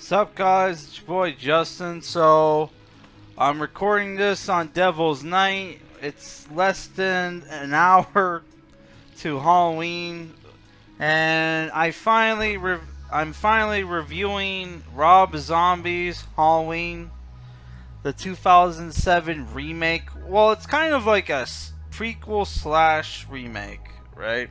What's up, guys? It's your boy Justin. So, I'm recording this on Devil's Night. It's less than an hour to Halloween, and I'm finally reviewing Rob Zombie's Halloween, the 2007 remake. Well, it's kind of like a prequel slash remake, right?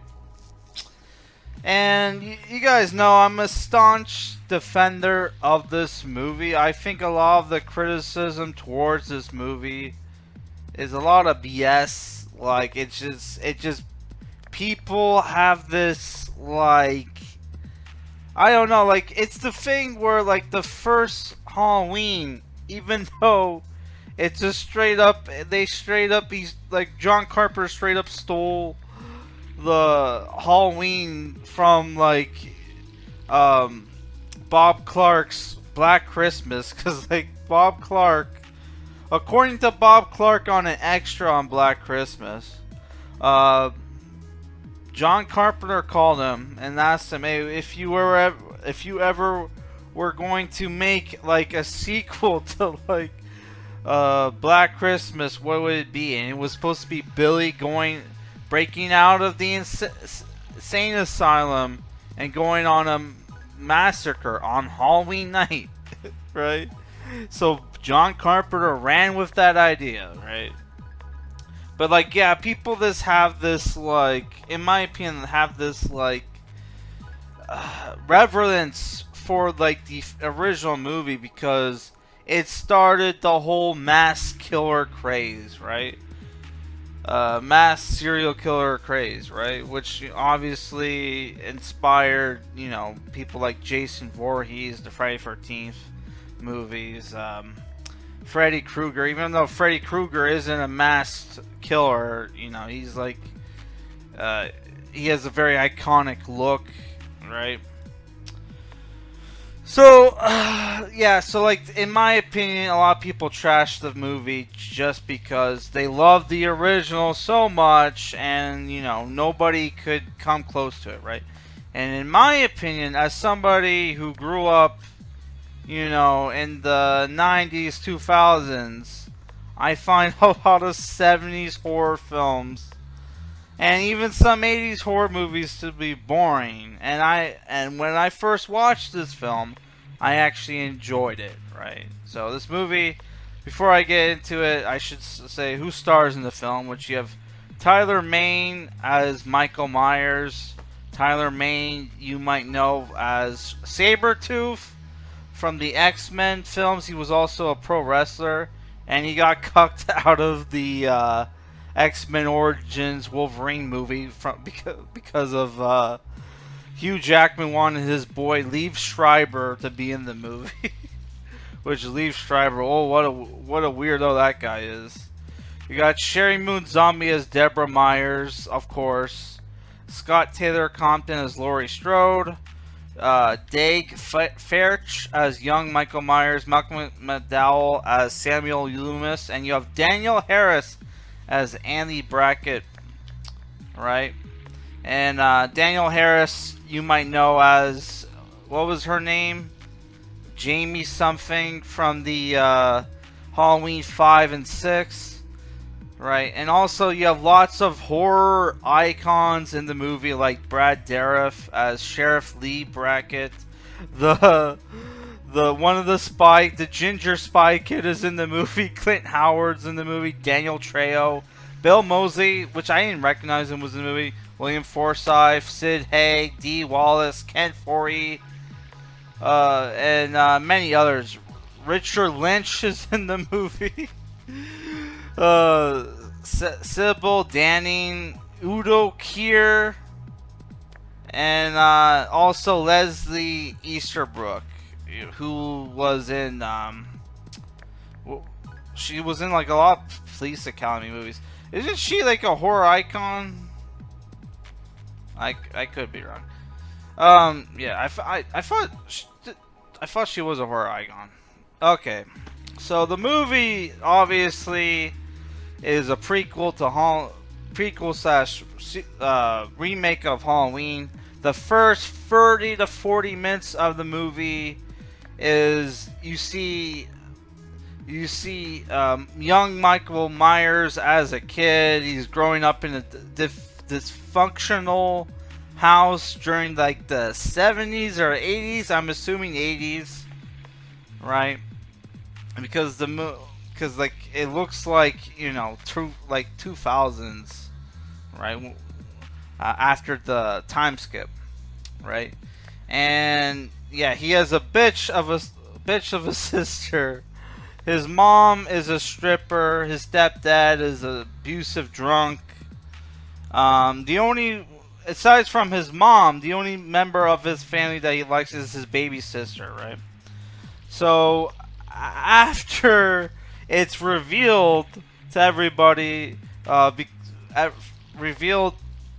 And you guys know I'm a staunch defender of this movie. I think a lot of the criticism towards this movie is a lot of BS. Like it just people have this I don't know, like it's the thing where like the first Halloween, even though it's a he's like John Carpenter straight up stole the Halloween from Bob Clark's Black Christmas, because like Bob Clark, according to Bob Clark on an extra on Black Christmas, uh, John Carpenter called him and asked him, "Hey, if you ever were going to make like a sequel to Black Christmas, what would it be?" And it was supposed to be Billy breaking out of the insane asylum and going on a massacre on Halloween night, right? So John Carpenter ran with that idea, right? But like, yeah, people just have this in my opinion, have this reverence for like the original movie because it started the whole mass killer craze, right? Mass serial killer craze, right? Which obviously inspired, people like Jason Voorhees, the Friday 13th movies, Freddy Krueger. Even though Freddy Krueger isn't a masked killer, he's he has a very iconic look, right? So, yeah, so like, in my opinion, a lot of people trash the movie just because they love the original so much and, nobody could come close to it, right? And in my opinion, as somebody who grew up, in the 90s, 2000s, I find a lot of 70s horror films and even some 80s horror movies to be boring. And when I first watched this film, I actually enjoyed it, right? So this movie, before I get into it, I should say who stars in the film, which you have Tyler Mane as Michael Myers. Tyler Mane, you might know as Sabretooth from the X-Men films. He was also a pro wrestler, and he got cucked out of the X-Men Origins Wolverine movie because of Hugh Jackman wanted his boy Liev Schreiber to be in the movie. Which Liev Schreiber, oh, what a weirdo that guy is. You got Sherry Moon Zombie as Deborah Myers, of course. Scott Taylor-Compton as Laurie Strode. Dag Fairch as young Michael Myers. Malcolm McDowell as Samuel Loomis. And you have Danielle Harris as Annie Brackett, right? And Danielle Harris, you might know as, what was her name? Jamie something from the Halloween 5 and 6, right? And also you have lots of horror icons in the movie, like Brad Dourif as Sheriff Lee Brackett. The ginger spy kid is in the movie. Clint Howard's in the movie. Daniel Trejo, Bill Moseley, which I didn't recognize him, was in the movie. William Forsythe, Sid Haig, Dee Wallace, Ken Foree, and many others. Richard Lynch is in the movie. Sybil Danning, Udo Kier, and also Leslie Easterbrook, who was in she was in like a lot of Police Academy movies. Isn't she like a horror icon? I could be wrong. Yeah, I thought she was a horror icon. Okay, so the movie obviously is a prequel slash remake of Halloween. The first 30 to 40 minutes of the movie is young Michael Myers as a kid. He's growing up in a dysfunctional house during like the 70s or 80s. I'm assuming 80s, right? Because because like it looks like, you know, like 2000s, right? After the time skip, right? And yeah, he has a bitch of a sister. His mom is a stripper. His stepdad is an abusive drunk. The only, aside from his mom, the only member of his family that he likes is his baby sister, right? So after it's revealed to everybody, revealed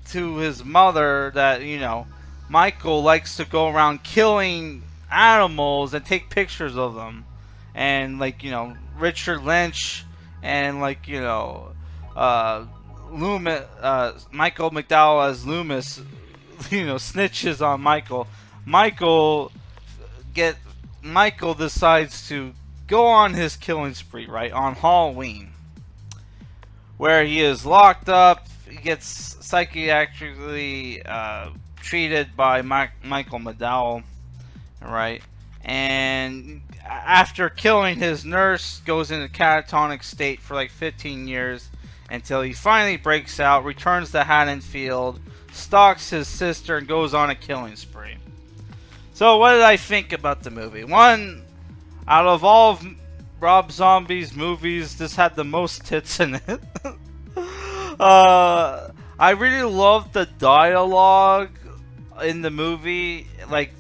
to his mother that, you know, Michael likes to go around killing animals and take pictures of them, and like, you know, Richard Lynch and like, you know, Loomis, Michael McDowell as Loomis, you know, snitches on Michael. Michael get Michael decides to go on his killing spree, right, on Halloween, where he is locked up. He gets psychiatrically treated by Michael McDowell, right? And after killing his nurse, goes into catatonic state for like 15 years until he finally breaks out, returns to Haddonfield, stalks his sister, and goes on a killing spree. So what did I think about the movie? One, out of all of Rob Zombie's movies, this had the most tits in it. I really loved the dialogue in the movie, like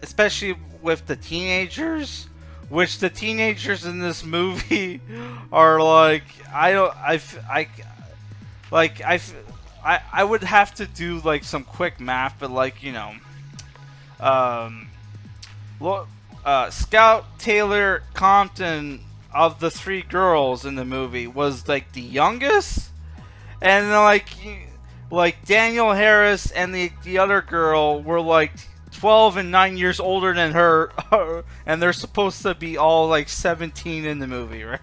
especially with the teenagers, which the teenagers in this movie are like, I would have to do like some quick math, but like, you know, Scout Taylor-Compton, of the three girls in the movie, was like the youngest, and like Daniel Harris and the other girl were like 12 and 9 years older than her, and they're supposed to be all like 17 in the movie, right?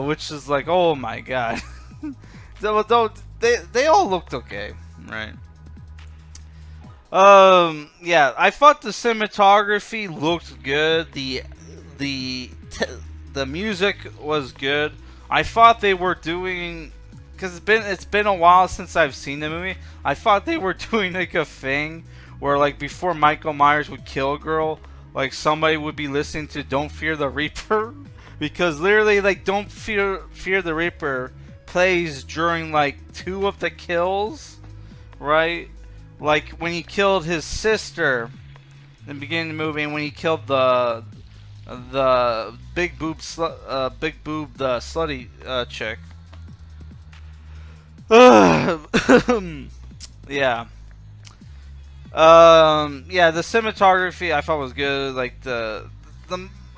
Which is like, oh my god. Though they all looked okay, right? Yeah, I thought the cinematography looked good. The music was good. I thought they were doing, because it's been a while since I've seen the movie. I thought they were doing like a thing where like before Michael Myers would kill a girl, like somebody would be listening to "Don't Fear the Reaper," because literally like "Don't Fear the Reaper" plays during like 2 of the kills, right? Like when he killed his sister in the beginning of the movie, and when he killed the big boob the slutty chick. Yeah. Yeah, the cinematography I thought was good. Like the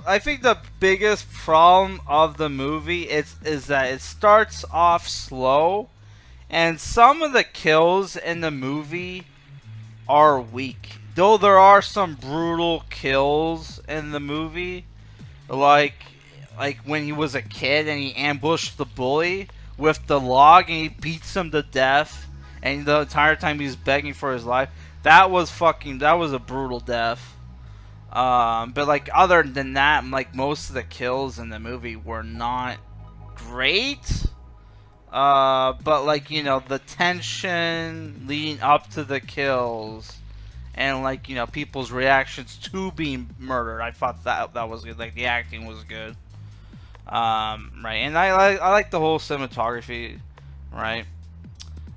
I think the biggest problem of the movie is that it starts off slow, and some of the kills in the movie are weak. Though there are some brutal kills in the movie, like when he was a kid and he ambushed the bully with the log and he beats him to death, and the entire time he's begging for his life. That was a brutal death. But like other than that, like most of the kills in the movie were not great. But like, you know, the tension leading up to the kills, and like, you know, people's reactions to being murdered, I thought that was good. Like the acting was good. Right, and I like the whole cinematography, right?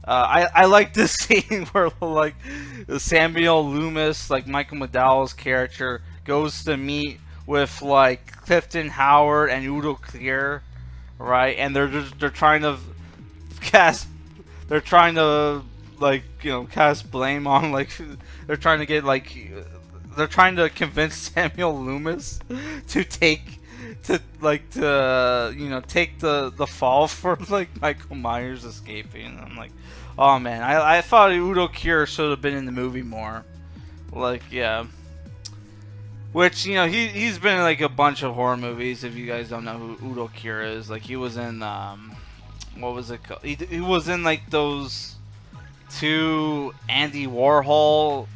I like this scene where like Samuel Loomis, like Michael McDowell's character, goes to meet with like Clifton Howard and Udo Kier, right? And they're trying to cast, they're trying to like, you know, cast blame on, like they're trying to get like, they're trying to convince Samuel Loomis to take you know, take the fall for like Michael Myers escaping. And I'm like, oh man, I thought Udo Kier should have been in the movie more. Like, yeah. Which, you know, he's been in like a bunch of horror movies. If you guys don't know who Udo Kier is, like he was in what was it called? He was in like those two Andy Warhol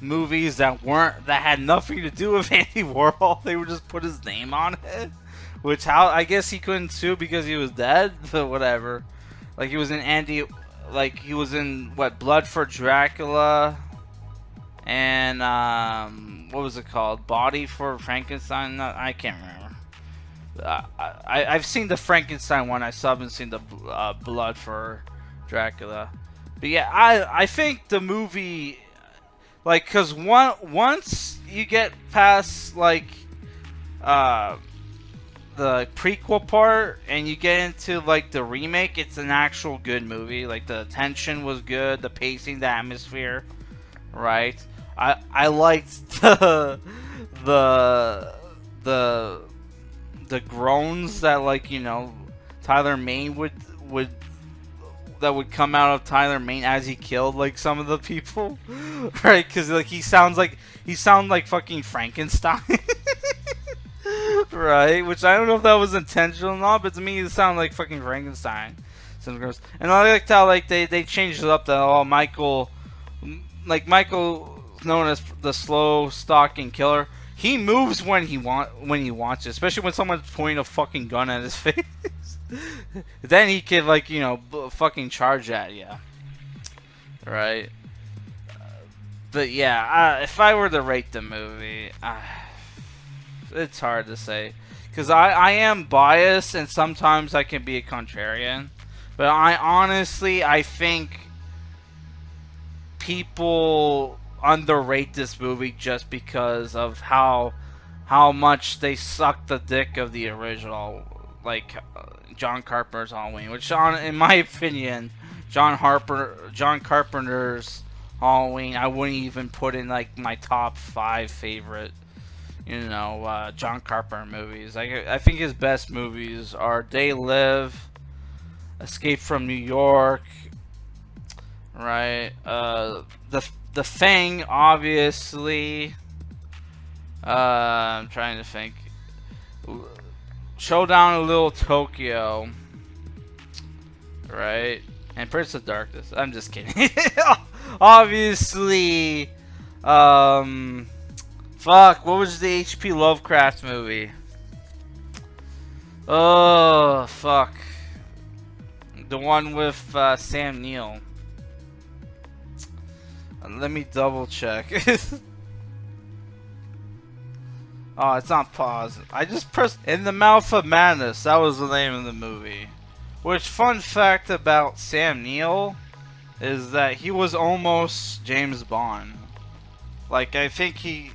movies that had nothing to do with Andy Warhol. They would just put his name on it. Which how I guess he couldn't sue because he was dead, but whatever. Like he was in he was in what, Blood for Dracula, and what was it called? Body for Frankenstein? No, I can't remember. I've seen the Frankenstein one. I still haven't seen the Blood for Dracula. But yeah, I think the movie, like, cause once you get past like the prequel part and you get into like the remake, it's an actual good movie. Like the tension was good, the pacing, the atmosphere, right? I liked the groans that, like, you know, Tyler Mane would come out of Tyler Mane as he killed like some of the people, right? Because like he sounds like fucking Frankenstein. Right, which I don't know if that was intentional or not, but to me it sounded like fucking Frankenstein. Sounds gross. And I liked how like they changed it up that Michael known as the slow stalking killer. He moves when he wants it, especially when someone's pointing a fucking gun at his face. Then he could, like, you know, fucking charge at you. Right. But yeah, if I were to rate the movie, it's hard to say, because I am biased and sometimes I can be a contrarian, but I think people underrate this movie just because of how much they suck the dick of the original, like John Carpenter's Halloween, which in my opinion, John Carpenter's Halloween I wouldn't even put in like my top 5 favorite, you know, John Carpenter movies. I think his best movies are They Live, Escape from New York, right? The Thing, obviously. I'm trying to think. Showdown in Little Tokyo, right? And Prince of Darkness. I'm just kidding. Obviously, fuck, what was the H.P. Lovecraft movie? Oh, fuck. The one with Sam Neill. Let me double check. Oh, it's not pause. I just pressed In the Mouth of Madness. That was the name of the movie. Which, fun fact about Sam Neill is that he was almost James Bond. Like, I think he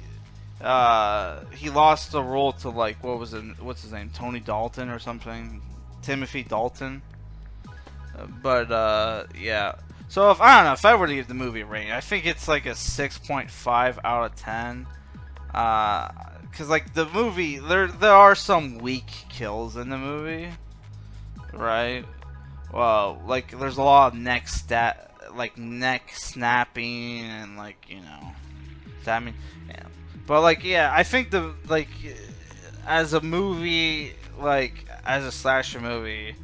lost the role to, like, what's his name? Tony Dalton or something? Timothy Dalton. Yeah. So if I were to give the movie a rating, I think it's like a 6.5 out of 10. Cause like the movie, there are some weak kills in the movie, right? Well, like there's a lot of neck snapping and, like, you know, stabbing. Yeah. But like, yeah, I think as a movie, like as a slasher movie,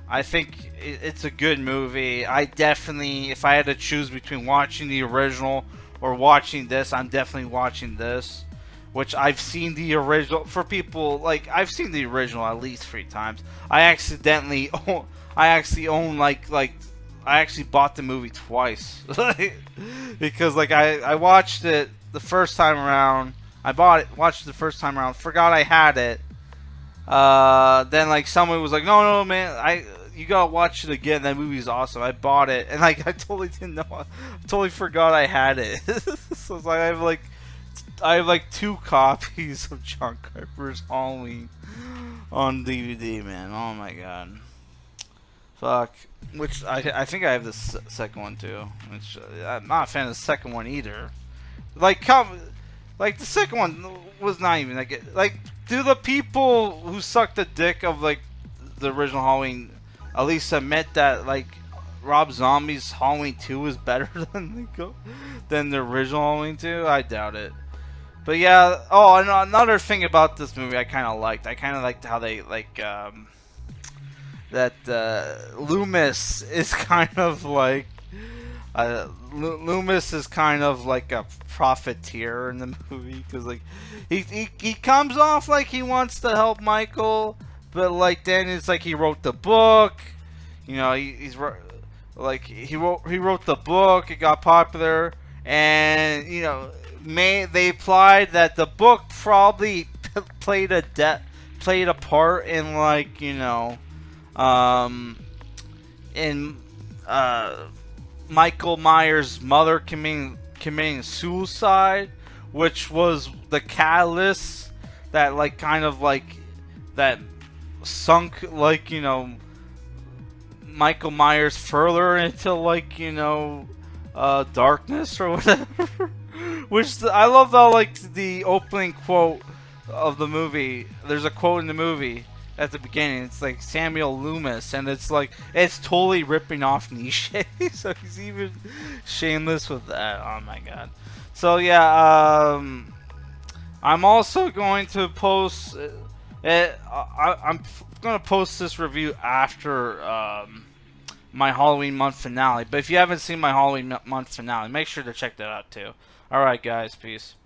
I think it's a good movie. I definitely, if I had to choose between watching the original or watching this, I'm definitely watching this. Which I've seen the original, for people, like, I've seen the original at least 3 times. I actually bought the movie twice. Because, like, I watched it the first time around. Watched it the first time around, forgot I had it. Then, like, someone was like, no, man, you gotta watch it again. That movie's awesome. I bought it, and like I totally didn't know. I totally forgot I had it. So it's like I have like 2 copies of John Carpenter's Halloween on DVD, man. Oh my god. Fuck. Which I think I have the second one too. Which I'm not a fan of the second one either. Like the second one was not even like. Do the people who suck the dick of like the original Halloween at least admit that like Rob Zombie's Halloween 2 is better than the original Halloween 2? I doubt it. But yeah, oh, and another thing about this movie I kind of liked. I kind of liked how they that Loomis is kind of like Loomis is kind of like a profiteer in the movie because like he comes off like he wants to help Michael, but like then it's like he wrote the book, you know, like he wrote the book, it got popular, and you know they implied that the book probably played a part in like um in Michael Myers' mother committing suicide, which was the catalyst that like kind of like that sunk like Michael Myers further into like darkness or whatever. I love how like the opening quote of the movie. There's a quote in the movie at the beginning. It's like Samuel Loomis, and it's like it's totally ripping off Niche. So he's even shameless with that. Oh my god. So yeah, I'm also going to post. I'm gonna post this review after my Halloween month finale. But if you haven't seen my Halloween month finale, make sure to check that out too. All right, guys, peace.